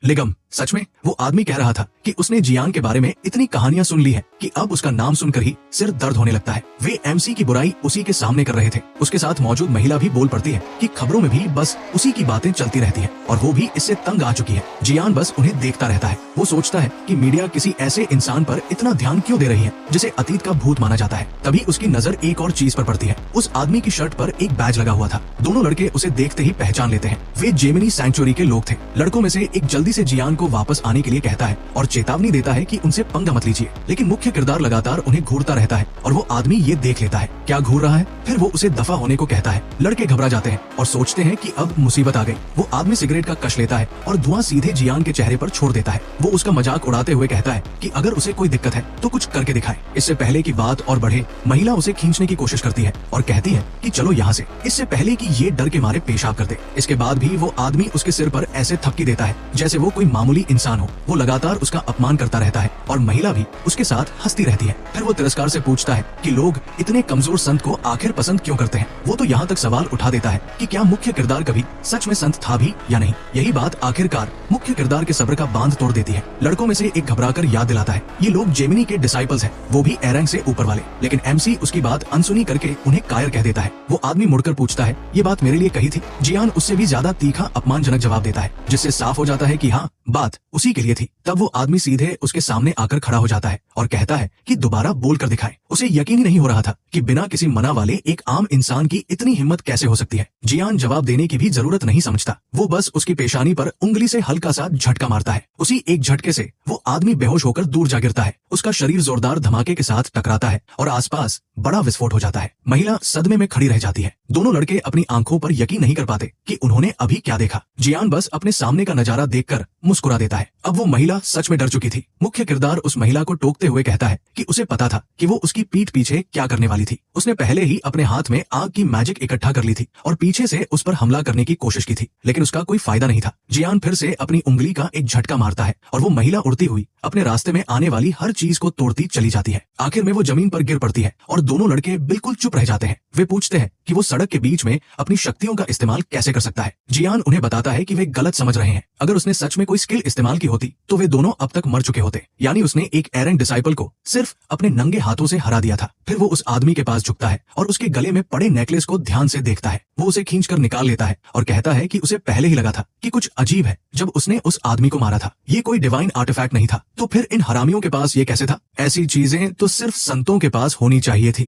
लिगम, सच में वो आदमी कह रहा था कि उसने जियान के बारे में इतनी कहानियां सुन ली है कि अब उसका नाम सुनकर ही सिर दर्द होने लगता है। वे एमसी की बुराई उसी के सामने कर रहे थे। उसके साथ मौजूद महिला भी बोल पड़ती है कि खबरों में भी बस उसी की बातें चलती रहती है और वो भी इससे तंग आ चुकी है। जियान बस उन्हें देखता रहता है। वो सोचता है कि मीडिया किसी ऐसे इंसान पर इतना ध्यान क्यों दे रही है जिसे अतीत का भूत माना जाता है। तभी उसकी नजर एक और चीज पर पड़ती है। उस आदमी की शर्ट पर एक बैज लगा हुआ था। दोनों लड़के उसे देखते ही पहचान लेते हैं। वे जेमिनी सैंक्चुअरी के लोग थे। लड़कों में से एक जल्दी से जियान को वापस आने के लिए कहता है और चेतावनी देता है कि उनसे पंगा मत लीजिए, लेकिन मुख्य किरदार लगातार उन्हें घूरता रहता है और वो आदमी ये देख लेता है क्या घूर रहा है। फिर वो उसे दफा होने को कहता है। लड़के घबरा जाते हैं और सोचते हैं कि अब मुसीबत आ गई। वो आदमी सिगरेट का कश लेता है और धुआं सीधे जियान के चेहरे पर छोड़ देता है। वो उसका मजाक उड़ाते हुए कहता है कि अगर उसे कोई दिक्कत है तो कुछ करके दिखाए। इससे पहले की बात और बढ़े, महिला उसे खींचने की कोशिश करती है और कहती है कि चलो यहाँ से, इससे पहले कि ये डर के मारे पेशाब कर दे। इसके बाद भी वो आदमी उसके सिर पर ऐसे थपकी देता है जैसे वो कोई मामूली इंसान हो। वो लगातार उसका अपमान करता रहता है और महिला भी उसके साथ हंसती रहती है। फिर वो तिरस्कार से पूछता है कि लोग इतने कमजोर संत को आखिर पसंद क्यों करते हैं। वो तो यहाँ तक सवाल उठा देता है कि क्या मुख्य किरदार कभी सच में संत था भी या नहीं। यही बात आखिरकार मुख्य किरदार के सब्र का बांध तोड़ देती है। लड़कों में से एक घबराकर याद दिलाता है ये लोग जेमिनी के डिसाइपल्स हैं, वो भी ए रैंक से ऊपर वाले। लेकिन एमसी उसकी बात अनसुनी करके उन्हें कायर कह देता है। वो आदमी मुड़कर पूछता है ये बात मेरे लिए कही थी। जियान उससे भी ज्यादा तीखा अपमानजनक जवाब देता है जिससे साफ हो जाता है कि हाँ, बात उसी के लिए थी। तब वो आदमी सीधे उसके सामने आकर खड़ा हो जाता है और कहता है कि दोबारा बोल कर दिखाए। उसे यकीन ही नहीं हो रहा था कि बिना किसी मना वाले एक आम इंसान की इतनी हिम्मत कैसे हो सकती है। जियान जवाब देने की भी जरूरत नहीं समझता। वो बस उसकी पेशानी पर उंगली से हल्का सा झटका मारता है। उसी एक झटके से वो आदमी बेहोश होकर दूर जा गिरता है। उसका शरीर जोरदार धमाके के साथ टकराता है और आसपास बड़ा विस्फोट हो जाता है। महिला सदमे में खड़ी रह जाती है। दोनों लड़के अपनी आंखों पर यकीन नहीं कर पाते कि उन्होंने अभी क्या देखा। जियान बस अपने सामने का नजारा देखकर मुस्कुरा देता है। अब वो महिला सच में डर चुकी थी। मुख्य किरदार उस महिला को टोकते हुए कहता है कि उसे पता था कि वो उसकी पीठ पीछे क्या करने वाली थी। उसने पहले ही अपने हाथ में आग की मैजिक इकट्ठा कर ली थी और पीछे से उस पर हमला करने की कोशिश की थी, लेकिन उसका कोई फायदा नहीं था। जियान फिर से अपनी उंगली का एक झटका मारता है और वो महिला उड़ती हुई अपने रास्ते में आने वाली हर चीज को तोड़ती चली जाती है। आखिर में वो जमीन पर गिर पड़ती है और दोनों लड़के बिल्कुल चुप रह जाते हैं। वे पूछते हैं कि वो सड़क के बीच में अपनी शक्तियों का इस्तेमाल कैसे कर सकता है। जियान उन्हें बताता है कि वे गलत समझ रहे हैं। अगर उसने सच में कोई स्किल इस्तेमाल की होती तो वे दोनों अब तक मर चुके होते। यानी उसने एक एरन डिसाइपल को सिर्फ अपने नंगे हाथों से हरा दिया था। फिर वो उस आदमी के पास झुकता है और उसके गले में पड़े नेकलेस को ध्यान से देखता है। वो उसे खींचकर निकाल लेता है और कहता है कि उसे पहले ही लगा था कि कुछ अजीब है जब उसने उस आदमी को मारा था। ये कोई डिवाइन आर्टिफैक्ट नहीं था, तो फिर इन हरामियों के पास ये कैसे था। ऐसी चीजें तो सिर्फ संतों के पास होनी चाहिए थी।